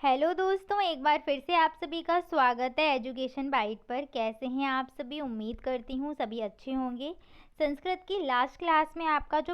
Hello दोस्तों, एक बार फिर से आप सभी का स्वागत है एजुकेशन बाइट पर। कैसे हैं आप सभी? उम्मीद करती हूँ सभी अच्छे होंगे। संस्कृत की लास्ट क्लास में आपका जो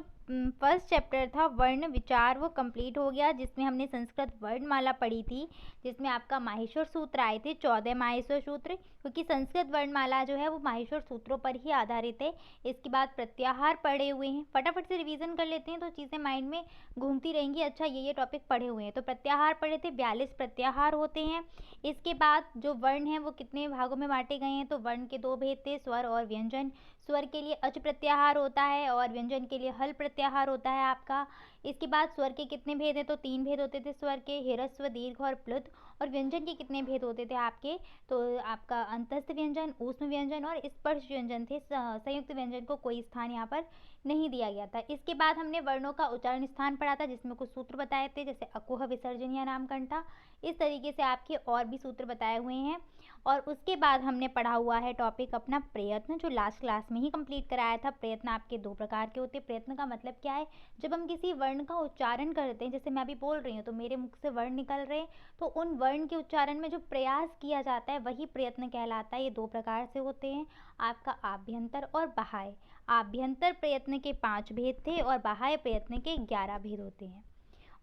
फर्स्ट चैप्टर था वर्ण विचार वो कंप्लीट हो गया, जिसमें हमने संस्कृत वर्णमाला पढ़ी थी, जिसमें आपका माहेश्वर सूत्र आए थे, 14 माहेश्वर सूत्र, क्योंकि संस्कृत वर्णमाला जो है वो माहेश्वर सूत्रों पर ही आधारित है। इसके बाद प्रत्याहार पढ़े हुए हैं, फटाफट से रिवीजन कर लेते हैं तो चीज़ें माइंड में घूमती रहेंगी। अच्छा, ये टॉपिक पढ़े हुए हैं। तो प्रत्याहार पढ़े थे, 42 प्रत्याहार होते हैं। इसके बाद जो वर्ण हैं वो कितने भागों में बांटे गए हैं, तो वर्ण के दो भेद थे, स्वर और व्यंजन। स्वर के लिए अच प्रत्याहार होता है और व्यंजन के लिए हल प्रत्याहार होता है आपका। इसके बाद स्वर के कितने भेद हैं, तो 3 भेद होते थे स्वर के, ह्रस्व, दीर्घ और प्लुत। और व्यंजन के कितने भेद होते थे आपके, तो आपका अंतस्थ व्यंजन, ऊष्म व्यंजन और स्पर्श व्यंजन थे। संयुक्त व्यंजन को कोई स्थान यहाँ पर नहीं दिया गया था। इसके बाद हमने वर्णों का उच्चारण स्थान पढ़ा था, जिसमें कुछ सूत्र बताए थे, जैसे अकुह, विसर्जन या नामकंठा। इस तरीके से आपके और भी सूत्र बताए हुए हैं। और उसके बाद हमने पढ़ा हुआ है टॉपिक अपना प्रयत्न, जो लास्ट क्लास में ही कंप्लीट कराया था। प्रयत्न आपके 2 प्रकार के होते हैं। प्रयत्न का मतलब क्या है? जब हम किसी वर्ण का उच्चारण करते हैं, जैसे मैं अभी बोल रही हूँ तो मेरे मुख से वर्ण निकल रहे हैं, तो उन वर्ण के उच्चारण में जो प्रयास किया जाता है वही प्रयत्न कहलाता है। ये 2 प्रकार से होते हैं, आपका आभ्यंतर और बाह्य। आभ्यंतर प्रयत्न के 5 भेद थे और बाह्य प्रयत्न के 11 भेद होते हैं।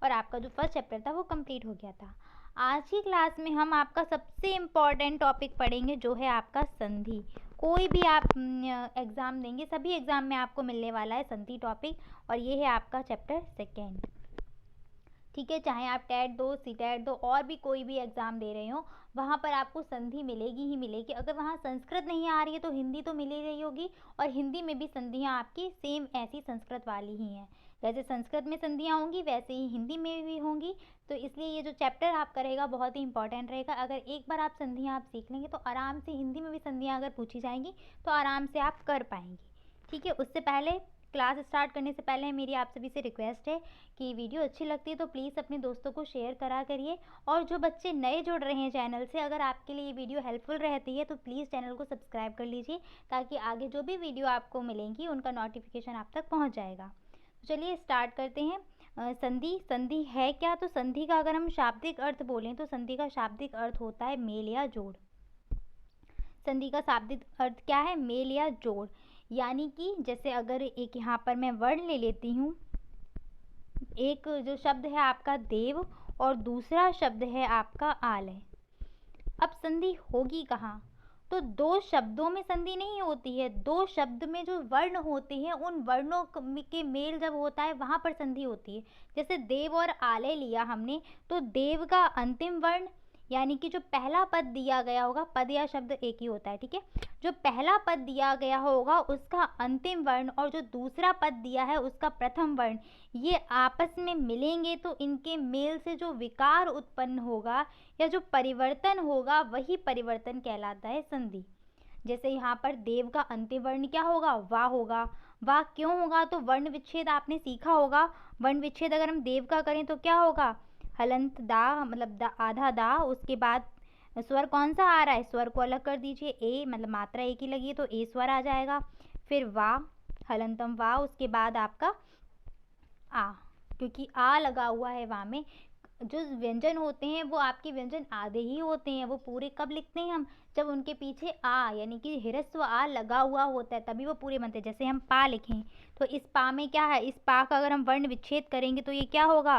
और आपका जो फर्स्ट चैप्टर था वो कंप्लीट हो गया था। आज की क्लास में हम आपका सबसे इम्पॉर्टेंट टॉपिक पढ़ेंगे, जो है आपका संधि। कोई भी आप एग्ज़ाम देंगे, सभी एग्ज़ाम में आपको मिलने वाला है संधि टॉपिक, और ये है आपका चैप्टर 2। ठीक है, चाहे आप टेट दो, सीटेट दो, और भी कोई भी एग्ज़ाम दे रहे हो, वहाँ पर आपको संधि मिलेगी ही मिलेगी। अगर वहाँ संस्कृत नहीं आ रही है तो हिंदी तो मिल ही रही होगी, और हिंदी में भी संधियाँ आपकी सेम ऐसी संस्कृत वाली ही हैं। जैसे संस्कृत में संधियाँ होंगी वैसे ही हिंदी में भी होंगी। तो इसलिए ये जो चैप्टर आपका रहेगा बहुत ही इंपॉर्टेंट रहेगा। अगर एक बार आप संधियाँ आप सीख लेंगे तो आराम से हिंदी में भी संधियाँ अगर पूछी जाएंगी तो आराम से आप कर पाएंगे। ठीक है, उससे पहले क्लास स्टार्ट करने से पहले मेरी आप सभी से रिक्वेस्ट है कि वीडियो अच्छी लगती है तो प्लीज़ अपने दोस्तों को शेयर करा करिए। और जो बच्चे नए जुड़ रहे हैं चैनल से, अगर आपके लिए ये वीडियो हेल्पफुल रहती है तो प्लीज़ चैनल को सब्सक्राइब कर लीजिए, ताकि आगे जो भी वीडियो आपको मिलेंगी उनका नोटिफिकेशन आप तक पहुँच जाएगा। तो चलिए स्टार्ट करते हैं। संधि, संधि है क्या? तो संधि का अगर हम शाब्दिक अर्थ बोलें तो संधि का शाब्दिक अर्थ होता है मेल या जोड़। संधि का शाब्दिक अर्थ क्या है? मेल या जोड़। यानी कि जैसे अगर एक यहाँ पर मैं वर्ण ले लेती हूँ, एक जो शब्द है आपका देव और दूसरा शब्द है आपका आलय। अब संधि होगी कहाँ? तो 2 शब्दों में संधि नहीं होती है, 2 शब्द में जो वर्ण होते हैं उन वर्णों के मेल जब होता है वहाँ पर संधि होती है। जैसे देव और आलय लिया हमने, तो देव का अंतिम वर्ण, यानी कि जो पहला पद दिया गया होगा, पद या शब्द एक ही होता है, ठीक है, जो पहला पद दिया गया होगा उसका अंतिम वर्ण और जो दूसरा पद दिया है उसका प्रथम वर्ण, ये आपस में मिलेंगे तो इनके मेल से जो विकार उत्पन्न होगा या जो परिवर्तन होगा वही परिवर्तन कहलाता है संधि। जैसे यहाँ पर देव का अंतिम वर्ण क्या होगा? वा होगा। वा क्यों होगा? तो वर्ण विच्छेद आपने सीखा होगा। वर्ण विच्छेद अगर हम देव का करें तो क्या होगा? हलंत दा, मतलब दा, आधा दा, उसके बाद स्वर कौन सा आ रहा है? स्वर को अलग कर दीजिए, ए, मतलब मात्रा एक ही लगी है तो ए स्वर आ जाएगा। फिर वा, हलंतम वा, उसके बाद आपका आ, क्योंकि आ लगा हुआ है वा में। जो व्यंजन होते हैं वो आपके व्यंजन आधे ही होते हैं, वो पूरे कब लिखते हैं हम? जब उनके पीछे आ यानी कि ह्रस्व आ लगा हुआ होता है तभी वो पूरे बनते हैं। जैसे हम पा लिखें तो इस पा में क्या है? इस पा का अगर हम वर्ण विच्छेद करेंगे तो ये क्या होगा?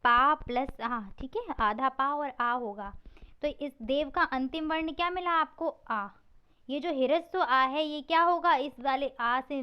पा प्लस आ, ठीक है, आधा पा और आ होगा। तो इस देव का अंतिम वर्ण क्या मिला आपको? आ। ये जो ह्रस्व आ है ये क्या होगा? इस वाले आ से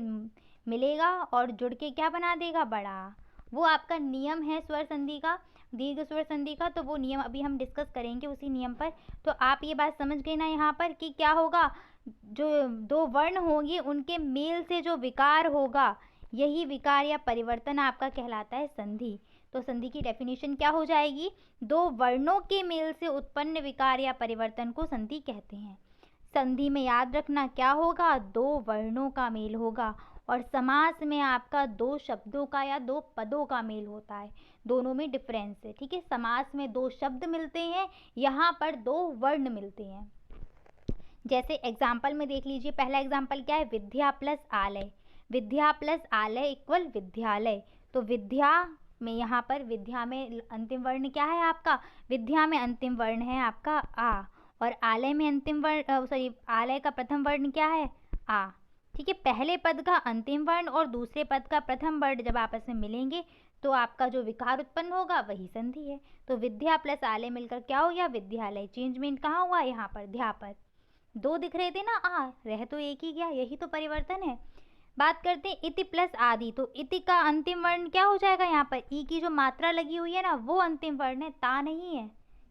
मिलेगा और जुड़ के क्या बना देगा? बड़ा आ। वो आपका नियम है स्वर संधि का, दीर्घ स्वर संधि का, तो वो नियम अभी हम डिस्कस करेंगे उसी नियम पर। तो आप ये बात समझ गए ना यहाँ पर कि क्या होगा? जो 2 वर्ण होंगे उनके मेल से जो विकार होगा यही विकार या परिवर्तन आपका कहलाता है संधि। तो संधि की डेफिनेशन क्या हो जाएगी? 2 वर्णों के मेल से उत्पन्न विकार या परिवर्तन को संधि कहते हैं। संधि में याद रखना क्या होगा? 2 वर्णों का मेल होगा। और समास में आपका 2 शब्दों का या 2 पदों का मेल होता है, दोनों में डिफरेंस है, ठीक है। समास में 2 शब्द मिलते हैं, यहाँ पर 2 वर्ण मिलते हैं। जैसे एग्जाम्पल में देख लीजिए, पहला एग्जाम्पल क्या है? विद्या प्लस आलय। विद्या प्लस आलय इक्वल विद्यालय। तो विद्या में यहाँ पर विद्या में अंतिम वर्ण क्या है आपका, विद्या में अंतिम वर्ण है आपका आ, और आलय में अंतिम वर्ण सॉरी आलय का प्रथम वर्ण क्या है आ। ठीक है, पहले पद का अंतिम वर्ण और दूसरे पद का प्रथम वर्ण जब आपस में मिलेंगे तो आपका जो विकार उत्पन्न होगा वही संधि है। तो विद्या प्लस आलय मिलकर क्या हो गया, विद्यालय। चेंजमेंट कहाँ हुआ, यहाँ पर ध्या पर। दो दिख रहे थे ना आ, रह तो एक ही गया, यही तो परिवर्तन है। बात करते हैं इति प्लस आदि, तो इति का अंतिम वर्ण क्या हो जाएगा, यहाँ पर ई की जो मात्रा लगी हुई है ना वो अंतिम वर्ण है, ता नहीं है।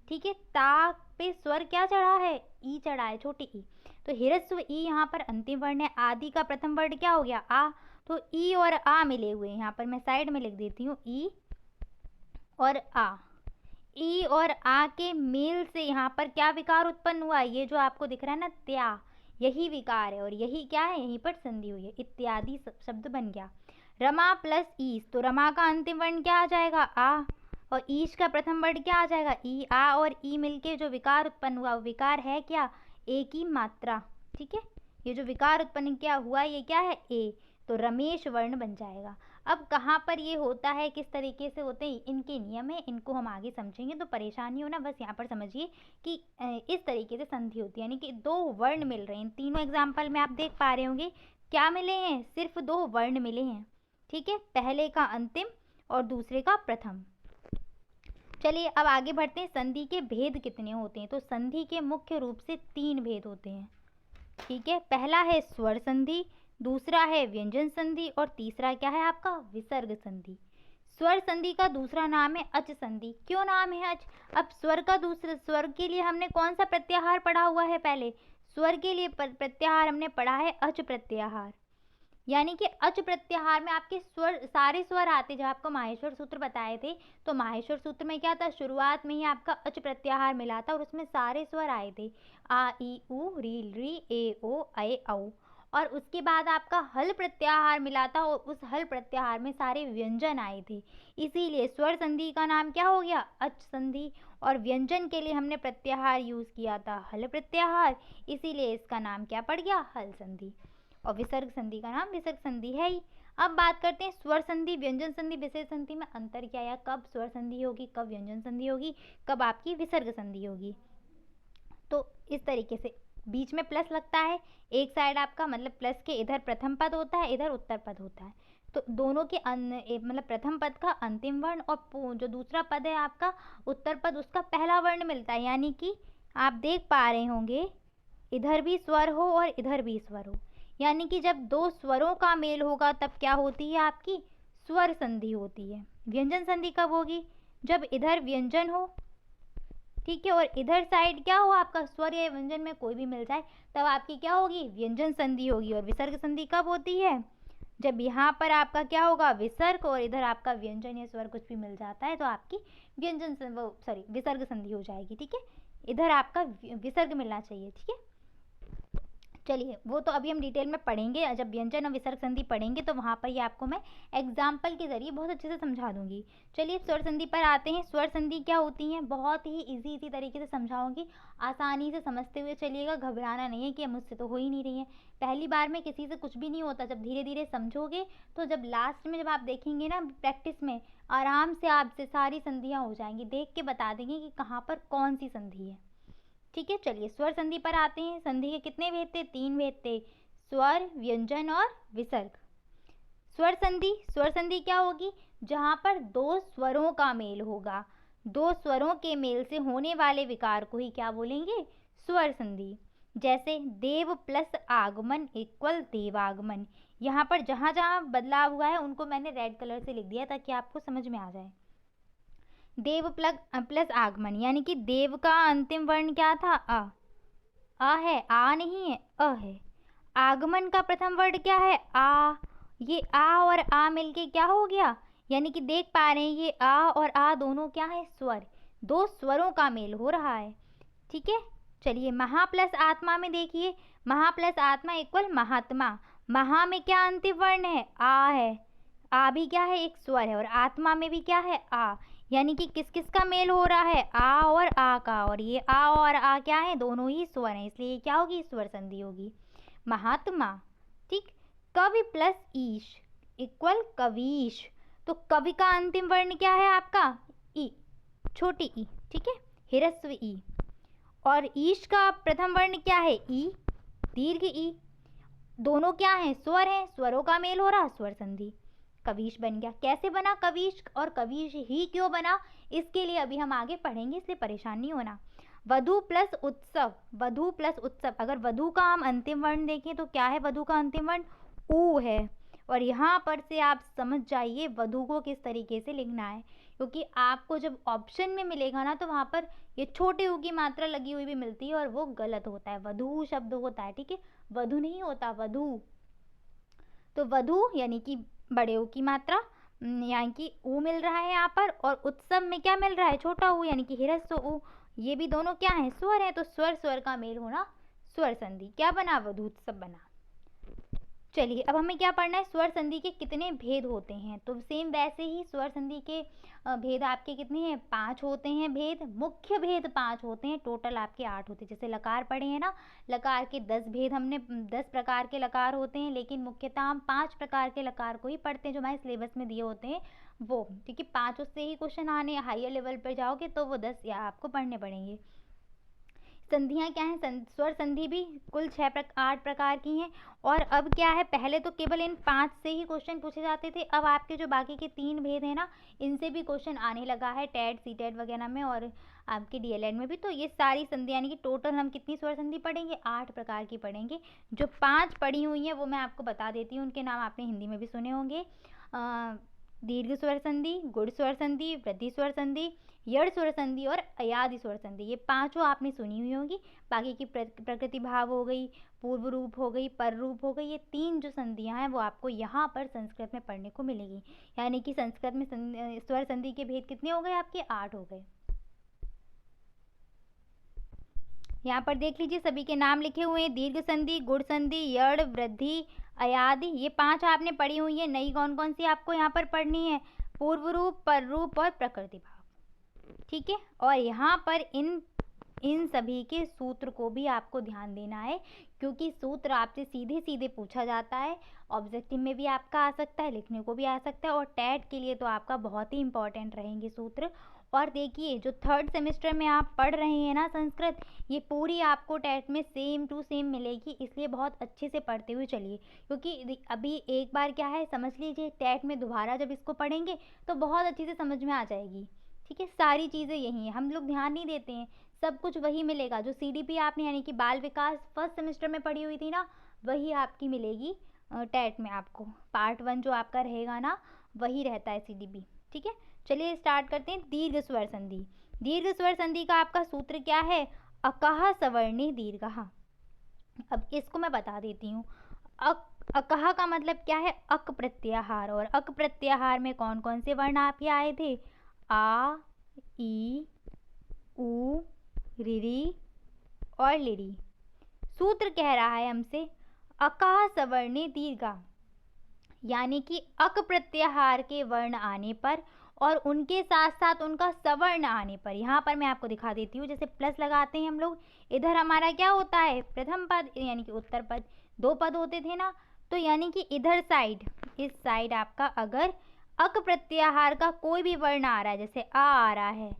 ठीक है, ता पे स्वर क्या चढ़ा है, ई चढ़ा है, छोटी ई। तो हिरस्व ई यहाँ पर अंतिम वर्ण है। आदि का प्रथम वर्ण क्या हो गया आ, तो ई और आ मिले हुए हैं। यहाँ पर मैं साइड में लिख देती हूँ ई और आ। ई और आ के मेल से यहाँ पर क्या विकार उत्पन्न हुआ, ये जो आपको दिख रहा है ना त्या, यही विकार है और यही क्या है, यहीं पर संधि हुई है, इत्यादि शब्द बन गया। रमा प्लस ईश, तो रमा का अंतिम वर्ण क्या आ जाएगा आ, और ईश का प्रथम वर्ण क्या आ जाएगा ई। आ और ई मिलके जो विकार उत्पन्न हुआ वो विकार है क्या, ए की मात्रा। ठीक है, ये जो विकार उत्पन्न क्या हुआ ये क्या है ए, तो रमेश वर्ण बन जाएगा। अब कहाँ पर ये होता है, किस तरीके से होते हैं, इनके नियम है, इनको हम आगे समझेंगे, तो परेशानी हो ना बस यहाँ पर समझिए कि इस तरीके से संधि होती है, यानी कि दो वर्ण मिल रहे हैं। तीनों एग्जाम्पल में आप देख पा रहे होंगे क्या मिले हैं, सिर्फ दो वर्ण मिले हैं। ठीक है, पहले का अंतिम और दूसरे का प्रथम। चलिए अब आगे बढ़ते हैं, संधि के भेद कितने होते हैं। तो संधि के मुख्य रूप से तीन भेद होते हैं। ठीक है, पहला है स्वर संधि, दूसरा है व्यंजन संधि और तीसरा क्या है आपका विसर्ग संधि। स्वर संधि का दूसरा नाम है अच संधि। क्यों नाम है अच, अब स्वर का दूसरा, स्वर के लिए हमने कौन सा प्रत्याहार पढ़ा हुआ है, पहले स्वर के लिए प्रत्याहार हमने पढ़ा है अच प्रत्याहार, यानी कि अच प्रत्याहार में आपके स्वर, सारे स्वर आते। जब आपको माहेश्वर सूत्र बताए थे तो माहेश्वर सूत्र में क्या था, शुरुआत में ही आपका अच प्रत्याहार मिला था और उसमें सारे स्वर आए थे, आ ई उ री री ए ओ ऐ औ। और उसके बाद आपका हल प्रत्याहार मिला था और उस हल प्रत्याहार में सारे व्यंजन आए थे, इसीलिए स्वर संधि का नाम क्या हो गया अच संधि। और व्यंजन के लिए हमने प्रत्याहार यूज किया था हल प्रत्याहार, इसीलिए इसका नाम क्या पड़ गया हल संधि। और विसर्ग संधि का नाम विसर्ग संधि है ही। अब बात करते हैं स्वर संधि, व्यंजन संधि, विसर्ग संधि में अंतर क्या है, कब स्वर संधि होगी, कब व्यंजन संधि होगी, कब आपकी विसर्ग संधि होगी। तो इस तरीके से बीच में प्लस लगता है, एक साइड आपका मतलब प्लस के इधर प्रथम पद होता है, इधर उत्तर पद होता है। तो दोनों के मतलब प्रथम पद का अंतिम वर्ण और जो दूसरा पद है आपका उत्तर पद, उसका पहला वर्ण मिलता है। यानी कि आप देख पा रहे होंगे इधर भी स्वर हो और इधर भी स्वर हो, यानी कि जब दो स्वरों का मेल होगा तब क्या होती है आपकी स्वर संधि होती है। व्यंजन संधि कब होगी, जब इधर व्यंजन हो, ठीक है, और इधर साइड क्या हो आपका स्वर या व्यंजन में कोई भी मिल जाए, तब आपकी क्या होगी व्यंजन संधि होगी। और विसर्ग संधि कब होती है, जब यहाँ पर आपका क्या होगा विसर्ग और इधर आपका व्यंजन या स्वर कुछ भी मिल जाता है तो आपकी विसर्ग संधि हो जाएगी। ठीक है, इधर आपका विसर्ग मिलना चाहिए। ठीक है, चलिए वो तो अभी हम डिटेल में पढ़ेंगे, जब व्यंजन और विसर्ग संधि पढ़ेंगे तो वहाँ पर ये आपको मैं एग्जाम्पल के जरिए बहुत अच्छे से समझा दूंगी। चलिए स्वर संधि पर आते हैं। स्वर संधि क्या होती हैं, बहुत ही इजी तरीके से समझाऊंगी, आसानी से समझते हुए चलिएगा, घबराना नहीं है कि मुझसे तो हो ही नहीं रही है। पहली बार में किसी से कुछ भी नहीं होता, जब धीरे धीरे समझोगे तो जब लास्ट में जब आप देखेंगे ना प्रैक्टिस में, आराम से आपसे सारी संधियाँ हो जाएंगी, देख के बता देंगे कि कहाँ पर कौन सी संधि है। ठीक है, चलिए स्वर संधि पर आते हैं। संधि के कितने भेद थे, तीन भेद थे, स्वर व्यंजन और विसर्ग। स्वर संधि क्या होगी, जहाँ पर दो स्वरों का मेल होगा, दो स्वरों के मेल से होने वाले विकार को ही क्या बोलेंगे स्वर संधि। जैसे देव प्लस आगमन इक्वल देवागमन, यहाँ पर जहाँ जहाँ बदलाव हुआ है उनको मैंने रेड कलर से लिख दिया ताकि आपको समझ में आ जाए। देव प्लस आगमन, यानी कि देव का अंतिम वर्ण क्या था आ है, आ नहीं है अ है। आगमन का प्रथम वर्ण क्या है आ, ये आ और आ मिलके क्या हो गया, यानी कि देख पा रहे हैं ये आ और आ दोनों क्या है स्वर, दो स्वरों का मेल हो रहा है। ठीक है, चलिए महा प्लस आत्मा में देखिए, महा प्लस आत्मा इक्वल महात्मा। महा में क्या अंतिम वर्ण है आ है, आ भी क्या है एक स्वर है, और आत्मा में भी क्या है आ, यानी कि किस किस का मेल हो रहा है आ और आ का, और ये आ और आ क्या है दोनों ही स्वर हैं, इसलिए क्या होगी स्वर संधि होगी महात्मा। ठीक, कवि प्लस ईश इक्वल कवीश, तो कवि का अंतिम वर्ण क्या है आपका? ई, छोटी ई, ठीक है, ह्रस्व ई। और ईश का प्रथम वर्ण क्या है? ई, दीर्घ ई। दोनों क्या हैं? स्वर हैं, स्वरों का मेल हो रहा, स्वर संधि, कवीश बन गया। कैसे बना कवीश, और कवीश ही क्यों बना, इसके लिए अभी हम आगे पढ़ेंगे, इसलिए परेशान नहीं होना। वधु प्लस उत्सव, वधु प्लस उत्सव, अगर वधु का हम अंतिम वर्ण देखें तो क्या है? वधु का अंतिम वर्ण ऊ है। और यहाँ पर से आप समझ जाइए वधु को किस तरीके से लिखना है, क्योंकि आपको जब ऑप्शन में मिलेगा ना तो वहाँ पर ये छोटे ऊ की मात्रा लगी हुई भी मिलती है और वो गलत होता है, वधु शब्द होता है, ठीक है, वधु नहीं होता, वधु। तो वधु यानी कि बड़े ऊ की मात्रा, यानी कि ऊ मिल रहा है यहाँ पर, और उत्सव में क्या मिल रहा है? छोटा ऊ, यानी कि ह्रस्व ऊ। ये भी दोनों क्या है? स्वर है, तो स्वर स्वर का मेल होना, स्वर संधि। क्या बना? वधूत्सव बना। चलिए अब हमें क्या पढ़ना है? स्वर संधि के कितने भेद होते हैं। तो सेम वैसे ही स्वर संधि के भेद आपके कितने हैं? 5 होते हैं भेद, मुख्य भेद 5 होते हैं, टोटल आपके 8 होते हैं। जैसे लकार पढ़े हैं ना, लकार के 10 भेद, हमने 10 प्रकार के लकार होते हैं, लेकिन मुख्यतः हम 5 प्रकार के लकार को ही पढ़ते हैं जो हमारे सिलेबस में दिए होते हैं वो, क्योंकि 5 उससे ही क्वेश्चन आने, हायर लेवल पर जाओगे तो वो 10 या आपको पढ़ने पड़ेंगे। संधियाँ क्या हैं? स्वर संधि भी कुल 8 प्रकार की हैं। और अब क्या है, पहले तो केवल इन 5 से ही क्वेश्चन पूछे जाते थे, अब आपके जो बाकी के 3 भेद हैं ना, इनसे भी क्वेश्चन आने लगा है, टेट सीटेट वगैरह में और आपके डीएलएड में भी। तो ये सारी संधि, यानी कि टोटल हम कितनी स्वर संधि पढ़ेंगे? 8 प्रकार की पढ़ेंगे। जो 5 पढ़ी हुई हैं वो मैं आपको बता देती हूँ, उनके नाम आपने हिंदी में भी सुने होंगे। दीर्घ स्वर संधि, गुड़ स्वर संधि, वृद्धि स्वर संधि, यड़ स्वर संधि और अयादि स्वर संधि, ये 5 आपने सुनी हुई होगी। बाकी की प्रकृति भाव हो गई, पूर्व रूप हो गई, पर रूप हो गई, ये 3 जो संधियां हैं वो आपको यहाँ पर संस्कृत में पढ़ने को मिलेगी। यानी कि संस्कृत में स्वर संधि के भेद कितने हो गए आपके? 8 हो गए। यहाँ पर देख लीजिए सभी के नाम लिखे हुए हैं, दीर्घ संधि, गुड़ संधि, यड़, वृद्धि, अयादि, ये 5 आपने पढ़ी हुई है। नई कौन कौन सी आपको यहाँ पर पढ़नी है? पूर्व रूप, पर रूप और प्रकृति भाव, ठीक है। और यहाँ पर इन सभी के सूत्र को भी आपको ध्यान देना है, क्योंकि सूत्र आपसे सीधे सीधे पूछा जाता है, ऑब्जेक्टिव में भी आपका आ सकता है, लिखने को भी आ सकता है, और टेट के लिए तो आपका बहुत ही इंपॉर्टेंट रहेंगे सूत्र। और देखिए जो 3rd सेमेस्टर में आप पढ़ रहे हैं ना संस्कृत, ये पूरी आपको टेट में सेम टू सेम मिलेगी, इसलिए बहुत अच्छे से पढ़ते हुए चलिए, क्योंकि अभी एक बार क्या है समझ लीजिए, टेट में दोबारा जब इसको पढ़ेंगे तो बहुत अच्छे से समझ में आ जाएगी, ठीक है। सारी चीज़ें यही हैं, हम लोग ध्यान नहीं देते हैं, सब कुछ वही मिलेगा जो सीडीपी आपने यानी कि बाल विकास 1st सेमेस्टर में पढ़ी हुई थी ना, वही आपकी मिलेगी टेट में आपको। पार्ट 1 जो आपका रहेगा ना, वही रहता है सीडीपी, ठीक है। चलिए स्टार्ट करते हैं। दीर्घ स्वर संधि, दीर्घ स्वर संधि का आपका सूत्र क्या है? अकह सवर्णी दीर्घः। अब इसको मैं बता देती हूँ। अकह का मतलब क्या है? अक प्रत्याहार, और अक प्रत्याहार में कौन कौन से वर्ण आपके आए थे? आ, ई, ऊ, रिरी और लिरी। सूत्र कह रहा है हमसे अकह सवर्णी दीर्घा, यानी कि अक प्रत्याहार के वर्ण आने पर और उनके साथ साथ उनका सवर्ण आने पर, यहाँ पर मैं आपको दिखा देती हूँ, जैसे प्लस लगाते हैं हम लोग, इधर हमारा क्या होता है? प्रथम पद यानी कि उत्तर पद, 2 पद होते थे ना, तो यानी कि इधर साइड, इस साइड आपका अगर अक प्रत्याहार का कोई भी वर्ण आ रहा है, जैसे आ रहा है,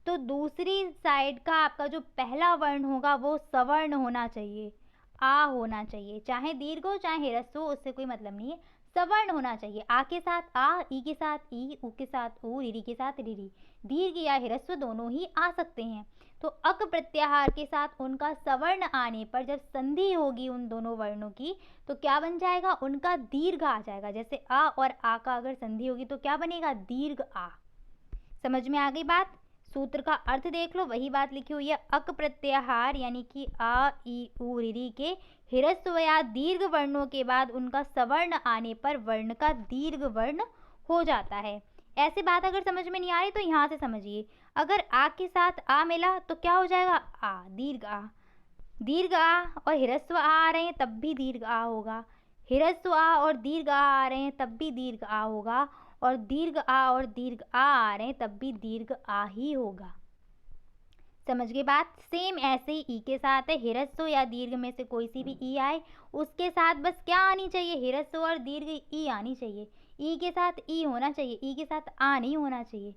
तो दूसरी साइड का आपका जो पहला वर्ण होगा वो सवर्ण होना चाहिए, आ होना चाहिए, चाहे दीर्घ हो चाहे ह्रस्व हो, उससे कोई मतलब नहीं है, सवर्ण होना चाहिए। आ के साथ आ, ई के साथ ई, ऊ के साथ ऊ, रिरी के साथ रिरी, दीर्घ या ह्रस्व दोनों ही आ सकते हैं। तो अक प्रत्याहार के साथ उनका सवर्ण आने पर जब संधि होगी उन दोनों वर्णों की, तो क्या बन जाएगा? उनका दीर्घ आ जाएगा। जैसे आ और आ का अगर संधि होगी तो क्या बनेगा? दीर्घ आ। समझ में आ गई बात? सूत्र का अर्थ देख लो, वही बात लिखी हुई है। अक प्रत्याहार यानी कि आ, ई, ऊ, रिरी के ह्रस्व या दीर्घ वर्णों के बाद उनका सवर्ण आने पर वर्ण का दीर्घ वर्ण हो जाता है। ऐसे बात अगर समझ में नहीं आ रही तो यहाँ से समझिए, अगर आ के साथ आ मिला तो क्या हो जाएगा? आ, दीर्घ आ, दीर्घ आ और ह्रस्व आ रहे हैं तब भी दीर्घ आ होगा, ह्रस्व आ और दीर्घ आ रहे हैं तब भी दीर्घ आ होगा, और दीर्घ आ और दीर्घ आ रहे हैं तब भी दीर्घ आ ही होगा। समझ गए बात? सेम ऐसे ही ई के साथ है, ह्रस्व या दीर्घ में से कोई सी भी ई आए उसके साथ बस क्या आनी चाहिए? ह्रस्व और दीर्घ ई आनी चाहिए। ई के साथ ई होना चाहिए, ई के साथ आ नहीं होना चाहिए,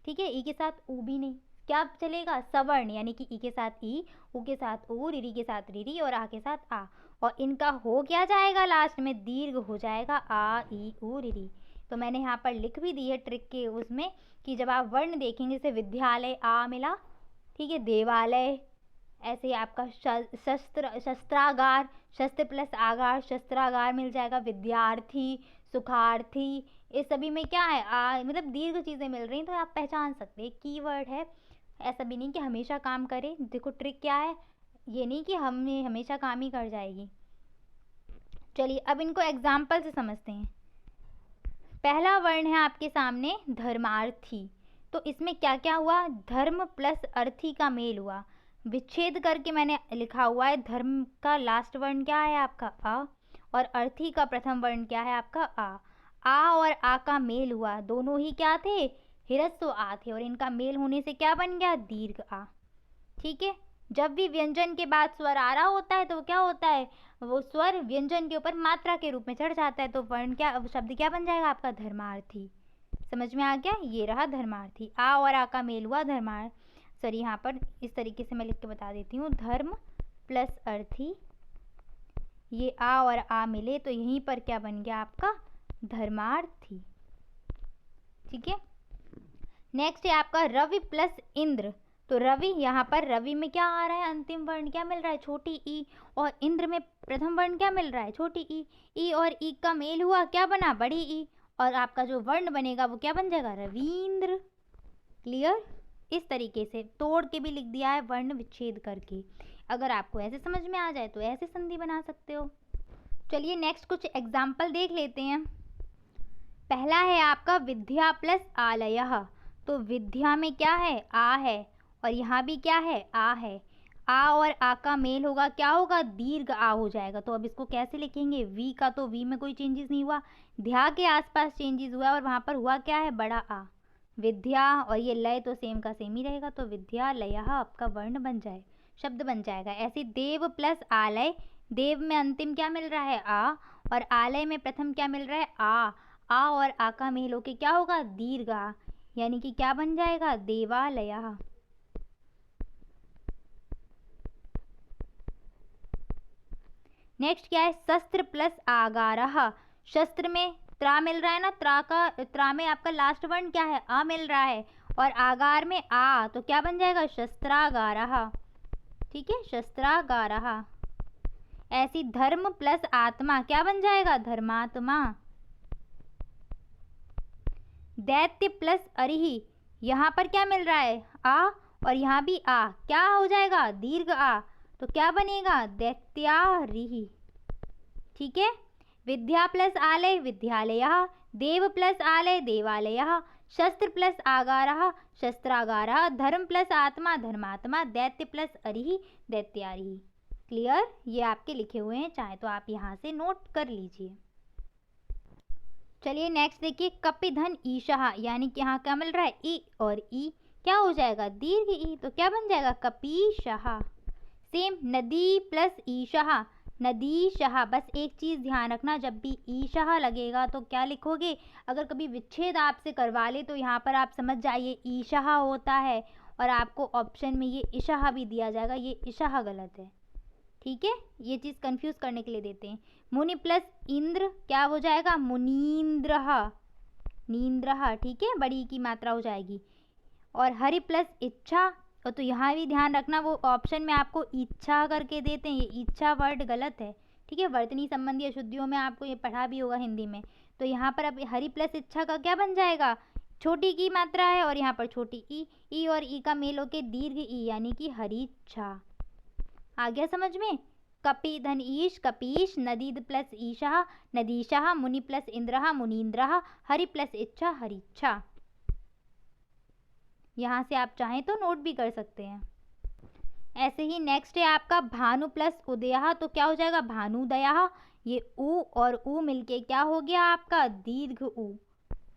ठीक है। ई के साथ ऊ भी नहीं, क्या चलेगा, सवर्ण, यानी कि ई के साथ ई, ऊ के साथ ऊ, रिरी के साथ रिरी और आ के साथ आ, और इनका हो क्या जाएगा, लास्ट में दीर्घ हो जाएगा, आ ई ऊ रिरी। तो मैंने यहाँ पर लिख भी दी है ट्रिक के उसमें कि जब आप वर्ण देखेंगे, जैसे विद्यालय आ मिला, ठीक है, देवालय, ऐसे ही आपका शस्त्रागार, शस्त्र प्लस आगार, शस्त्रागार मिल जाएगा, विद्यार्थी, सुखार्थी, इस सभी में क्या है, मतलब दीर्घ चीज़ें मिल रही हैं, तो आप पहचान सकते हैं कीवर्ड है। ऐसा भी नहीं कि हमेशा काम करे, देखो ट्रिक क्या है, ये नहीं कि हमें हमेशा काम ही कर जाएगी। चलिए अब इनको एग्जाम्पल से समझते हैं। पहला वर्ण है आपके सामने धर्मार्थी, तो इसमें क्या क्या हुआ, धर्म प्लस अर्थी का मेल हुआ, विच्छेद करके मैंने लिखा हुआ है, धर्म का लास्ट वर्ण क्या है आपका अ, और अर्थी का प्रथम वर्ण क्या है आपका आ और आ का मेल हुआ, दोनों ही क्या थे, हिरस्व आ थे, और इनका मेल होने से क्या बन गया, दीर्घ आ, ठीक है। जब भी व्यंजन के बाद स्वर आ रहा होता है तो क्या होता है, वो स्वर व्यंजन के ऊपर मात्रा के रूप में चढ़ जाता है, तो वर्ण क्या, शब्द क्या बन जाएगा आपका, धर्मार्थी। समझ में आ गया, ये रहा धर्मार्थी, आ और आ का मेल हुआ सॉरी यहाँ पर इस तरीके से मैं लिख के बता देती हूँ, धर्म प्लस अर्थी, ये आ और आ मिले तो यहीं पर क्या बन गया आपका, धर्मार्थी, ठीक है। नेक्स्ट है आपका रवि प्लस इंद्र, तो रवि, यहाँ पर रवि में क्या आ रहा है, अंतिम वर्ण क्या मिल रहा है, छोटी ई, और इंद्र में प्रथम वर्ण क्या मिल रहा है, छोटी ई और ई का मेल हुआ, क्या बना, बड़ी ई, और आपका जो वर्ण बनेगा वो क्या बन जाएगा, रवींद्र। क्लियर, इस तरीके से तोड़ के भी लिख दिया है वर्ण विच्छेद करके। अगर आपको ऐसे समझ में आ जाए तो ऐसे संधि बना सकते हो। चलिए नेक्स्ट कुछ एग्जाम्पल देख लेते हैं। पहला है आपका विद्या प्लस आलयः, तो विद्या में क्या है, आ है, और यहाँ भी क्या है, आ है, आ और आ का मेल होगा, क्या होगा, दीर्घ आ हो जाएगा। तो अब इसको कैसे लिखेंगे, वी का तो वी में कोई चेंजेस नहीं हुआ, ध्या के आसपास चेंजेस हुआ, और वहाँ पर हुआ क्या है, बड़ा आ, विद्या, और ये लय तो सेम का सेम ही रहेगा, तो विद्यालयः आपका वर्ण बन जाए, शब्द बन जाएगा। ऐसे देव प्लस आलय, देव में अंतिम क्या मिल रहा है, आ, और आलय में प्रथम क्या मिल रहा है, आ और आ का मेल होके क्या होगा, दीर्घ आ, यानी कि क्या बन जाएगा, देवालयः। नेक्स्ट क्या है, शस्त्र प्लस आगारः, शस्त्र में त्रा मिल रहा है ना, त्रा में आपका लास्ट वर्ण क्या है, आ मिल रहा है, और आगार में आ, तो क्या बन जाएगा, शस्त्रागारः, ठीक है, शस्त्रागारः। ऐसी धर्म प्लस आत्मा क्या बन जाएगा, धर्मात्मा। दैत्य प्लस अरिहि, यहाँ पर क्या मिल रहा है, आ, और यहाँ भी आ, क्या हो जाएगा, दीर्घ आ, तो क्या बनेगा, दैत्यारिहि, ठीक है। विद्या प्लस आलय, विद्यालयः, देव प्लस आलय, देवालयः, शस्त्र प्लस आगारः, शस्त्रागारः, धर्म प्लस आत्मा, धर्मात्मा, दैत्य प्लस अरिहि, दैत्यारिहि। क्लियर, ये आपके लिखे हुए हैं, चाहे तो आप यहाँ से नोट कर लीजिए। चलिए नेक्स्ट देखिए, कपिधन ईशः, यानी कि यहाँ क्या मिल रहा है, ई, और ई क्या हो जाएगा, दीर्घ ई, तो क्या बन जाएगा, कपीशः। सेम नदी प्लस ईशः, नदीशः। बस एक चीज़ ध्यान रखना, जब भी ईशः लगेगा तो क्या लिखोगे, अगर कभी विच्छेद आपसे करवा ले तो यहाँ पर आप समझ जाइए ईशः होता है, और आपको ऑप्शन में ये इशः भी दिया जाएगा, ये इशः गलत है, ठीक है। ये चीज़ कंफ्यूज करने के लिए देते हैं। मुनि प्लस इंद्र क्या हो जाएगा, मुनीन्द्रः, नींद्रः, ठीक है, बड़ी की मात्रा हो जाएगी। और हरि प्लस इच्छा, तो यहाँ भी ध्यान रखना, वो ऑप्शन में आपको इच्छा करके देते हैं, ये इच्छा वर्ड गलत है, ठीक है। वर्तनी संबंधी अशुद्धियों में आपको ये पढ़ा भी होगा हिंदी में। तो यहाँ पर अब हरि प्लस इच्छा का क्या बन जाएगा, छोटी की मात्रा है, और यहाँ पर छोटी ई और ई का मेल होके दीर्घ ई, यानी कि हरिच्छा। आ गया समझ में। कपि धन ईश, कपीश, नदी प्लस ईशः, नदीशः, मुनि प्लस इंद्रः, मुनीन्द्रः, हरि प्लस इच्छा, हरिच्छा। यहाँ से आप चाहें तो नोट भी कर सकते हैं। ऐसे ही नेक्स्ट है आपका भानु प्लस उदयः, तो क्या हो जाएगा, भानुदयः। ये ऊ और ऊ मिलके क्या हो गया आपका, दीर्घ ऊ,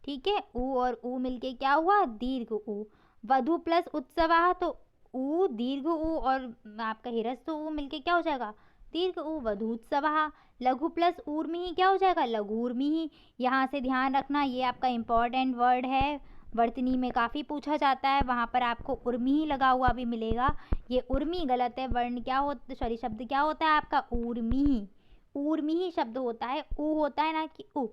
ठीक है, ऊ और ऊ मिलके क्या हुआ, दीर्घ ऊ। वधु प्लस उत्सवः, तो ऊ दीर्घ ऊ और आपका हिरस्व ऊ मिलके क्या हो जाएगा, दीर्घ ऊ, वधूत्सवः। लघु प्लस ऊर्मिही क्या हो जाएगा, लघुर्मिही। यहाँ से ध्यान रखना, ये आपका इम्पॉर्टेंट वर्ड है, वर्तनी में काफ़ी पूछा जाता है, वहाँ पर आपको उर्मिही लगा हुआ भी मिलेगा। ये उर्मी गलत है, वर्ण क्या होता, सॉरी शब्द क्या होता है आपका, ऊर्मिही। ऊर्मिही शब्द होता है, ऊ होता है ना कि ऊ,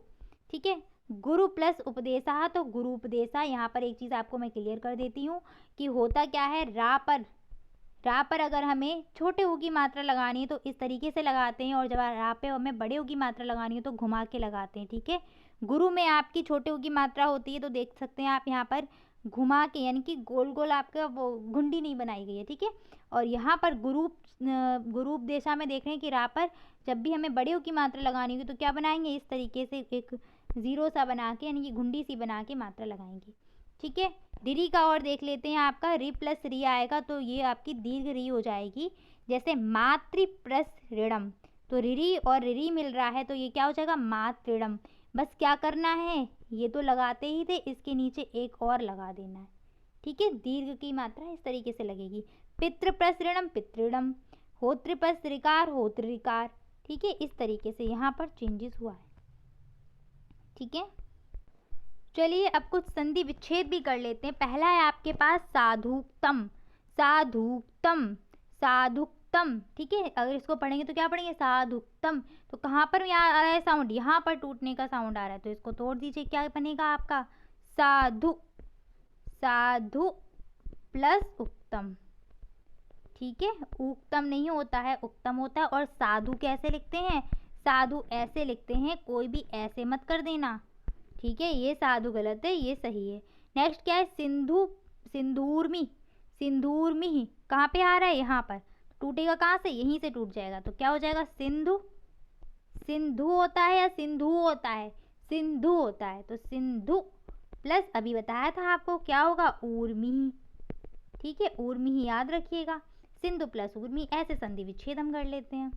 ठीक है। गुरु प्लस उपदेशा, तो गुरु उपदेशा। यहाँ पर एक चीज़ आपको मैं क्लियर कर देती हूँ कि होता क्या है, रा पर अगर हमें छोटे ऊ की मात्रा लगानी है तो इस तरीके से लगाते हैं, और जब रा पे हमें बड़े ऊ की मात्रा लगानी है तो घुमा के लगाते हैं, ठीक है। गुरु में आपकी छोटे ऊ की मात्रा होती है, तो देख सकते हैं आप यहाँ पर घुमा के, यानी कि गोल गोल आपका वो घुंडी नहीं बनाई गई है, ठीक है। और यहाँ पर गुरु उपदेशा में देख रहे हैं कि रा पर जब भी हमें बड़े ऊ की मात्रा लगानी होगी तो क्या बनाएंगे, इस तरीके से एक ज़ीरो सा बना के, यानी कि घुंडी सी बना के मात्रा लगाएंगे, ठीक है। री का और देख लेते हैं, आपका री प्लस री आएगा तो ये आपकी दीर्घ री हो जाएगी। जैसे मातृ प्लस ऋणम, तो री और री मिल रहा है तो ये क्या हो जाएगा, मातृणम। बस क्या करना है, ये तो लगाते ही थे, इसके नीचे एक और लगा देना है, ठीक है। दीर्घ की मात्रा इस तरीके से लगेगी। पितृ प्लस ऋणम, पितृणम। होतृ प्लस ऋकार, होतृकार, ठीक है। इस तरीके से यहाँ पर चेंजेस हुआ है, ठीक है। चलिए अब कुछ संधि विच्छेद भी कर लेते हैं। पहला है आपके पास साधुक्तम, साधुक्तम, साधुक्तम, ठीक है। अगर इसको पढ़ेंगे तो क्या पढ़ेंगे, साधुक्तम। तो कहाँ पर यहाँ आ रहा है साउंड, यहाँ पर टूटने का साउंड आ रहा है, तो इसको तोड़ दीजिए, क्या बनेगा आपका, साधु, साधु प्लस उक्तम, ठीक है। उक्तम नहीं होता है, उक्तम होता है। और साधु कैसे लिखते हैं, साधु ऐसे लिखते हैं, कोई भी ऐसे मत कर देना, ठीक है। ये साधु गलत है, ये सही है। नेक्स्ट क्या है, सिंधु, सिंधूर्मी, सिंधूर्मी कहाँ पे आ रहा है, यहाँ पर। टूटेगा कहाँ से, यहीं से टूट जाएगा, तो क्या हो जाएगा, सिंधु। सिंधु होता है या सिंधु होता है, सिंधु होता है, तो सिंधु प्लस अभी बताया था आपको क्या होगा, ऊर्मी, ठीक है। ऊर्मी ही याद रखिएगा, सिंधु प्लस ऊर्मी, ऐसे संधि विच्छेद हम कर लेते हैं।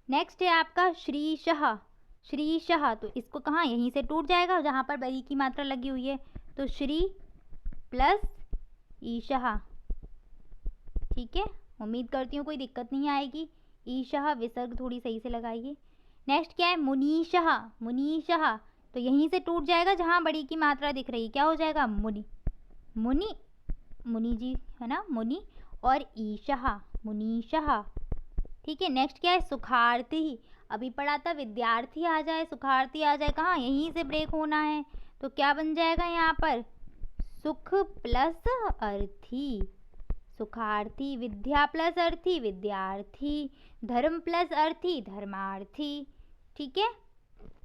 नेक्स्ट है आपका श्रीशः, श्रीशः, तो इसको कहाँ, यहीं से टूट जाएगा जहाँ पर बड़ी की मात्रा लगी हुई है, तो श्री प्लस ईशः, ठीक है। उम्मीद करती हूँ कोई दिक्कत नहीं आएगी। ईशः विसर्ग थोड़ी सही से लगाइए। नेक्स्ट क्या है, मुनीशः, मुनीशः, तो यहीं से टूट जाएगा जहाँ बड़ी की मात्रा दिख रही है, क्या हो जाएगा, मुनि, मुनि, मुनि जी है ना, मुनि। और ईशः, मुनीशः, ठीक है। नेक्स्ट क्या है, सुखार्थी, अभी पढ़ा था विद्यार्थी आ जाए, सुखार्थी आ जाए, कहाँ, यहीं से ब्रेक होना है, तो क्या बन जाएगा यहाँ पर, सुख प्लस अर्थी, सुखार्थी। विद्या प्लस अर्थी, विद्यार्थी। धर्म प्लस अर्थी, धर्मार्थी, ठीक है।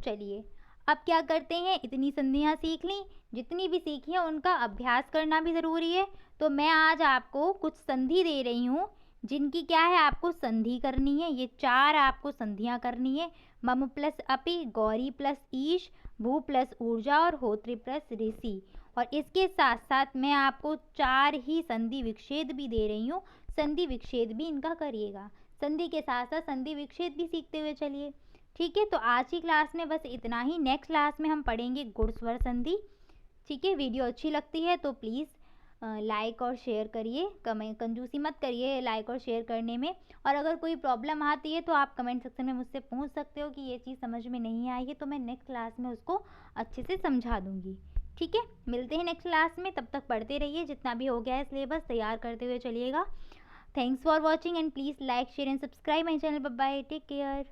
चलिए अब क्या करते हैं, इतनी संधियाँ सीख ली, जितनी भी सीखी हैं उनका अभ्यास करना भी ज़रूरी है। तो मैं आज आपको कुछ संधि दे रही हूँ जिनकी क्या है, आपको संधि करनी है। ये 4 आपको संधियाँ करनी है, मम प्लस अपि, गौरी प्लस ईश, भू प्लस ऊर्जा और होत्री प्लस ऋषि। और इसके साथ साथ मैं आपको 4 ही संधि विच्छेद भी दे रही हूँ, संधि विच्छेद भी इनका करिएगा, संधि के साथ साथ संधि विच्छेद भी सीखते हुए चलिए, ठीक है। तो आज की क्लास में बस इतना ही। नेक्स्ट क्लास में हम पढ़ेंगे गुण स्वर संधि, ठीक है। वीडियो अच्छी लगती है तो प्लीज़ लाइक और शेयर करिए, कंजूसी मत करिए लाइक और शेयर करने में। और अगर कोई प्रॉब्लम आती है तो आप कमेंट सेक्शन में मुझसे पूछ सकते हो कि ये चीज़ समझ में नहीं आई है, तो मैं नेक्स्ट क्लास में उसको अच्छे से समझा दूँगी, ठीक है। मिलते हैं नेक्स्ट क्लास में, तब तक पढ़ते रहिए, जितना भी हो गया है सिलेबस तैयार करते हुए चलिएगा। Thanks for watching and please like share and subscribe my channel. Bye bye, take care.